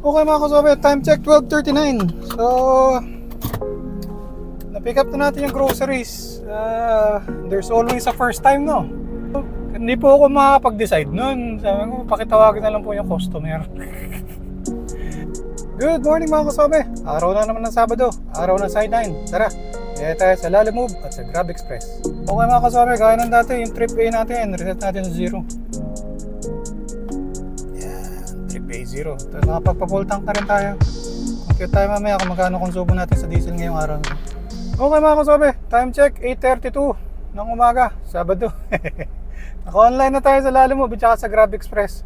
Okay mga kasabi, time check 12:39. So, na-pick up na natin yung groceries. There's always a first time, no? Hindi po ako makapag-decide nun. Sabi ko, pakitawagin na lang po yung customer. Good morning mga kasabi. Araw na naman ng Sabado. Araw ng sideline. Tara, kaya tayo sa Lalamove at sa Grab Express. Okay mga kasabi, gaya ng dati, yung trip A natin, reset natin sa 0. Trip A0. Tapos nakapagpa-full tank na rin tayo. Compute tayo mamaya kung magkano konsumo natin sa diesel ngayong araw. Okay mga kasabi, time check 8:32 ng umaga, Sabado. Naka-online na tayo sa Lalamove at sa Grab Express.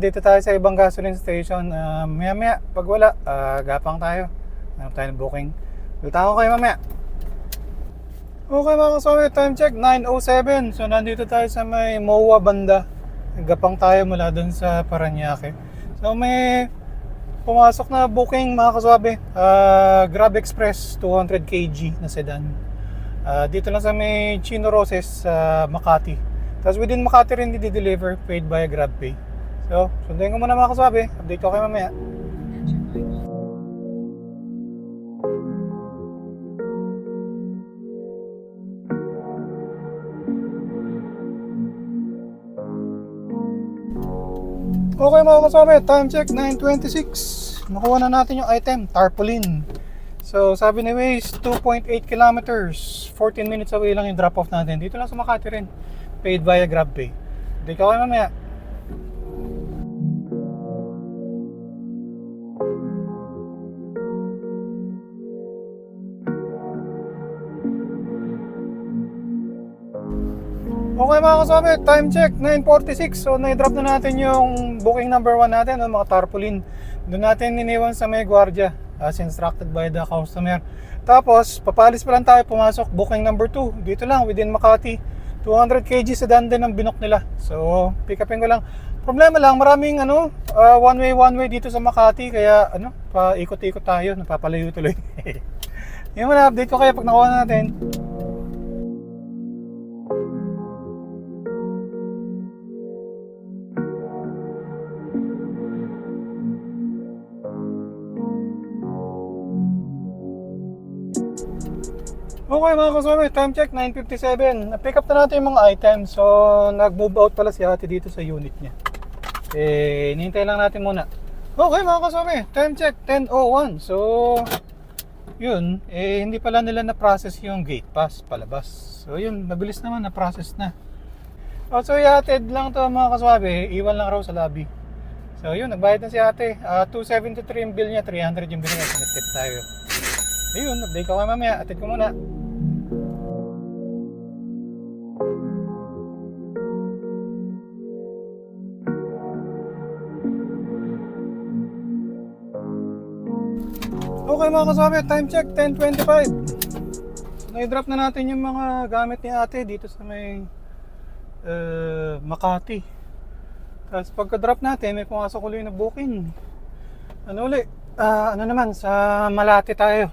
Dito tayo sa ibang gasoline station. Maya pag wala, gapang tayo. Hanap tayo ng booking. Bulta ko kayo mamaya. Okay mga kasabi, time check 9:07. So nandito tayo sa may MOA banda. Gapang tayo mula dun sa Parañaque. So may pumasok na booking mga kasabi. Grab Express 200 kg na sedan. Dito lang sa may Chino Roses sa Makati. Tapos within Makati rin di-deliver, paid by GrabPay. So, sundayin ko muna mga kasabi. Update ko kayo mamaya. Okay mga kasabi, time check 9:26. Nakuha na natin yung item, tarpaulin. So, sabi ni Waze, 2.8 kilometers. 14 minutes away lang yung drop-off natin. Dito lang sa Makati rin. Paid via GrabPay. Update ko kayo mamaya. Okay mga kasabi, time check 9:46. So na-drop na natin yung booking number 1 natin, mga tarpaulin. Doon natin iniwan sa may gwardiya as instructed by the customer. Tapos papalis pa lang tayo, pumasok booking number 2. Dito lang within Makati. 200 kg sedan din ang binok nila. So pick upin ko lang. Problema lang, maraming one way dito sa Makati, kaya paikot-ikot tayo, napapalayo tuloy. Yun muna, update ko kayo pag nakuha na natin. Okay mga kasabi, time check 9:57. Na-pick up na natin yung mga items. So, nag-move out pala si ate dito sa unit niya. Hinihintay lang natin muna. Okay mga kasabi, time check 10:01. So, yun, hindi pala nila na-process yung gate pass palabas. So, yun, mabilis naman, na-process na. So, ihatid lang to mga kasabi, iwan lang raw sa lobby. So, yun, nagbayad na si ate. 273 yung bill niya, 300 yung bill niya. Sinitip tayo. Ayun, update ko kayo mamaya. Atid ko muna. Okay mga kasabi, time check 10:25. Na-drop na natin yung mga gamit ni ate dito sa may Makati. Tapos pagka-drop natin, may pumasok ulit na booking. Sa Malate tayo.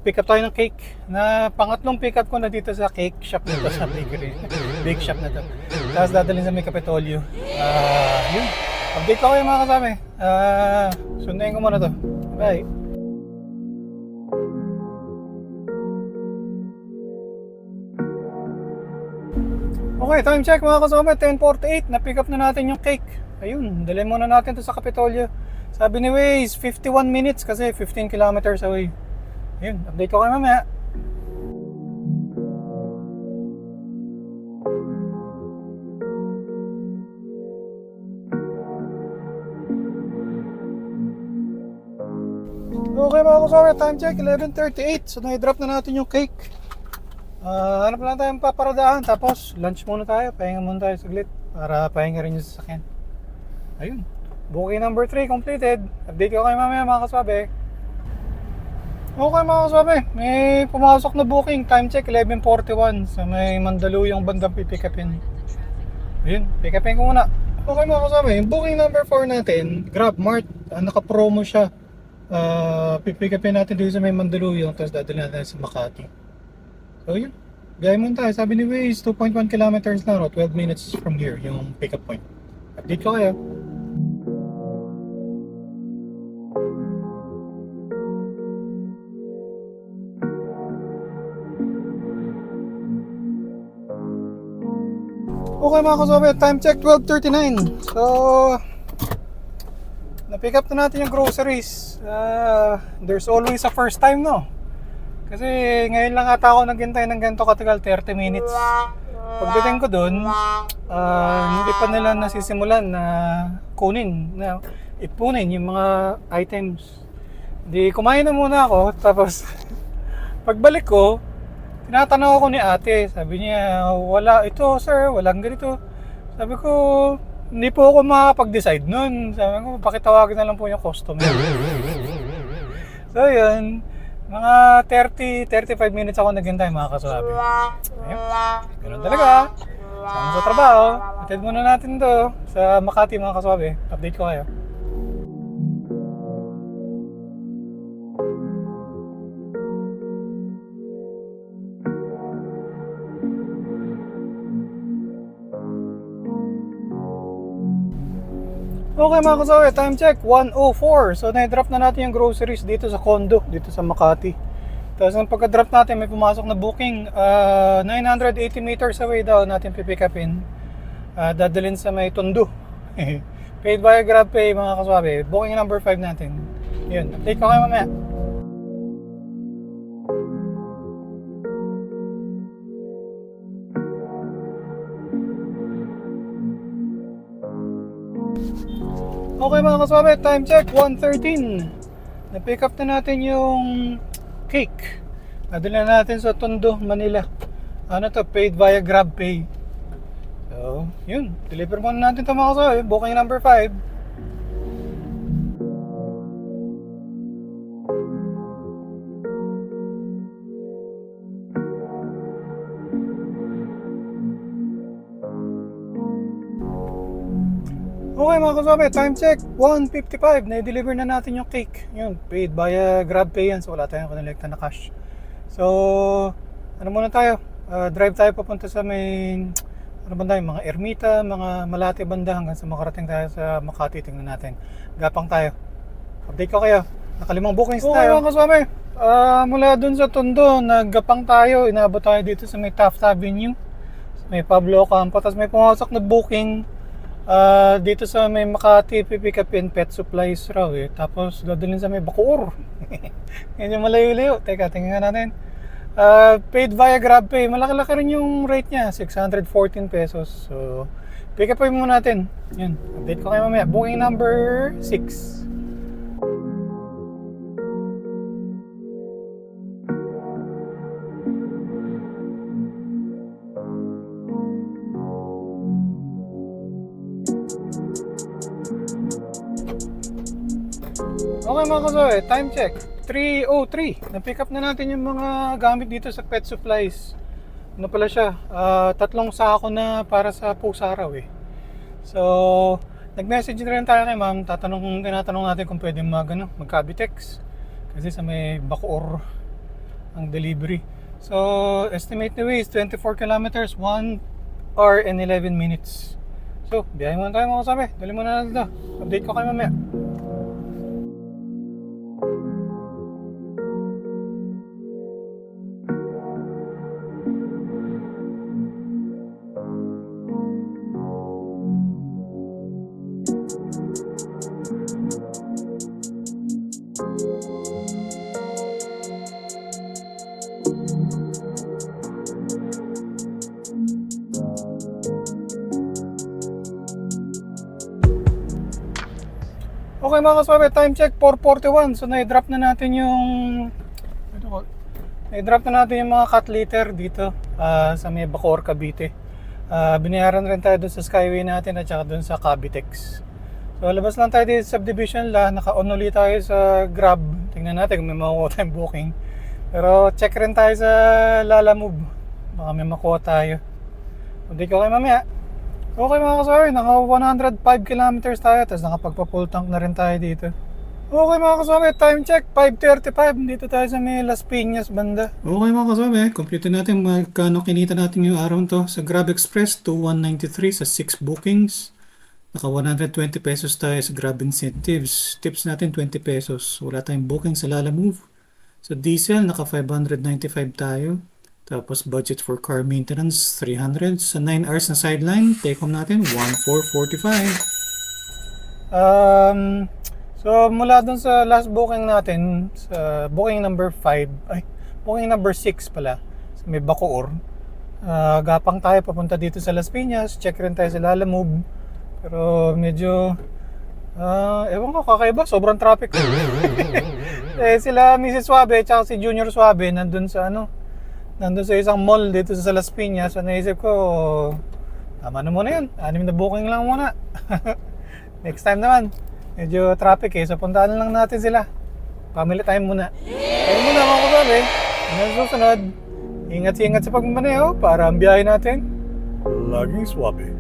Pick up tayo ng cake. Na pangatlong pick up ko na dito sa cake shop na to, sa bakery. Bake shop na to. Tapos dadalhin sa may Kapitolyo. Yun. Update ko kayo mga kasama. Sundayin ko muna to. Bye. Okay, time check mga kasama. 10:48. Na-pick up na natin yung cake. Ayun, dalhin muna natin to sa Kapitolyo. Sabi ni Waze, 51 minutes kasi 15 kilometers away. Ayun, update ko kayo mamaya. Okay mga kasama, time check 11:38. So na-drop na natin yung cake. Hanap lang tayong paparadahan. Tapos lunch muna tayo, pahinga muna tayo saglit para pahinga rin yung sasakyan. Ayun, booking number 3 completed. Update ko kayo mamaya mga kaswabe. Okay mga kaswabe, may pumasok na booking. Time check 11:41. So may Mandaluyong bandang pipick upin. Ayun, pick upin ko muna. Okay mga kaswabe, yung booking number 4 natin, GrabMart, naka-promo siya. Pipick upin natin dito sa may Mandaluyong, tapos dadalhin natin sa Makati. So yun, gaya mo tayo. Sabi ni Waze, 2.1 kilometers lang, 12 minutes from here yung pick up point. Update ko kayo. Okay mga kasabi, time check 12:39. So, na-pick up na natin yung groceries. There's always a first time, no? Kasi ngayon lang ata ako naghintay ng ganito katagal, 30 minutes. Pagdating ko doon, hindi pa nila nasisimulan na kunin, na ipunin yung mga items. Di kumain na muna ako, tapos pagbalik ko, tinatanong ako ni ate. Sabi niya, wala ito sir, walang ganito. Sabi ko, hindi po ako makakapag-decide nun. Sabi ko, pakitawagin na lang po yung customer. So yun, mga 30-35 minutes ako naghintay mga kasabi. Ayun, ganun talaga. Sama sa trabaho. Atid muna natin to sa Makati mga kasabi. Update ko kayo. Okay mga kasabi, time check 1:04. So na-drop na natin yung groceries dito sa condo, dito sa Makati. Tapos ang pagka-drop natin, may pumasok na booking. 980 meters away daw natin pipick upin. Dadalhin sa may Tondo. Paid by GrabPay mga kasabi. Booking number 5 natin. Yun, update ko kayo mamaya. Okay mga kaswabe, time check 1:13. Na-pick up na natin yung cake. Nadala natin sa Tondo, Manila. Ano to, paid via GrabPay. So, yun. Deliver muna natin ito mga kaswabe. Booking number 5. Okay mga kasabi, time check 1:55. Na-deliver na natin yung cake. Yun, paid via GrabPay yan. So wala tayong kinolekta na cash. So, ano muna tayo? Drive tayo papunta sa may, ano ba tayo? Mga Ermita, mga Malate banda hanggang sa makarating tayo sa Makati. Tingnan natin. Gapang tayo. Update ko kayo. Nakalimang bookings tayo. Okay mga kasabi, mula dun sa Tondo, naggapang tayo. Inabot tayo dito sa may Taft Avenue. May Pablo Ocampo. Tapos may pumasok na booking dito sa may Makati, pipick upin pet supplies raw eh. Tapos dadalhin sa may Bacoor. Yan yung malayo-layo. Teka, tingnan natin. Paid via GrabPay. Malaki-laki rin yung rate niya, 614 pesos. So, pick upin muna natin. Yun, update ko kayo mamaya. Booking number 6. Okay mga kasabi, time check 3:03. Na-pick up na natin yung mga gamit dito sa pet supplies. Ano pala siya? 3 sako na para sa pusa raw eh. So, nag-message na rin tayo kay ma'am. Tinatanong natin kung pwede mag-Cavitex. Kasi sa may Bacoor ang delivery. So, estimate na way is 24 kilometers, 1 hour and 11 minutes. So, biyahe muna tayo mga kasabi. Dali muna natin ito. Update ko kayo mamaya. Okay mga kaswabe, time check 4:41. So na-drop na natin yung mga cat litter dito sa may Bacoor, Cavite. Binayaran rin tayo doon sa Skyway natin at saka doon sa Cavitex. So labas lang tayo dito sa subdivision naka-on ulit tayo sa Grab. Tingnan natin kung may makukuha tayong booking. Pero check rin tayo sa Lalamove. Baka may makuha tayo. Hindi ko kayo mamaya. Okay mga kasaway, naka 105 kilometers tayo, tapos nakapagpa-full tank na rin tayo dito. Okay mga kasaway, time check 5:35, dito tayo sa may Las Piñas banda. Okay mga kasaway, complete natin magkano kinita natin yung araw to sa Grab Express, 2193 sa 6 bookings. Naka 120 pesos tayo sa Grab Incentives, tips natin 20 pesos. Wala tayong booking sa Lalamove. Sa diesel, naka 595 tayo. Tapos budget for car maintenance, 300. Sa 9 hours na sideline, take home natin, 1,445. So mula dun sa last booking natin, sa booking number 5, booking number 6 pala, sa may Bacoor, gapang tayo papunta dito sa Las Piñas, check rin tayo sa Lalamove. Pero medyo, ewan ko, kakaiba, sobrang traffic. Sila Mrs. Suave, tsaka si Junior Suave, nandun sa isang mall dito sa Las Piñas. So naisip ko, tama na muna yun, 6 na booking lang muna. Next time naman, medyo traffic so puntaan lang natin sila. Family time muna. Kaya muna mga kasabi, hanggang susunod, ingat-ingat sa pagmamaneho para ang biyahe natin laging swabe.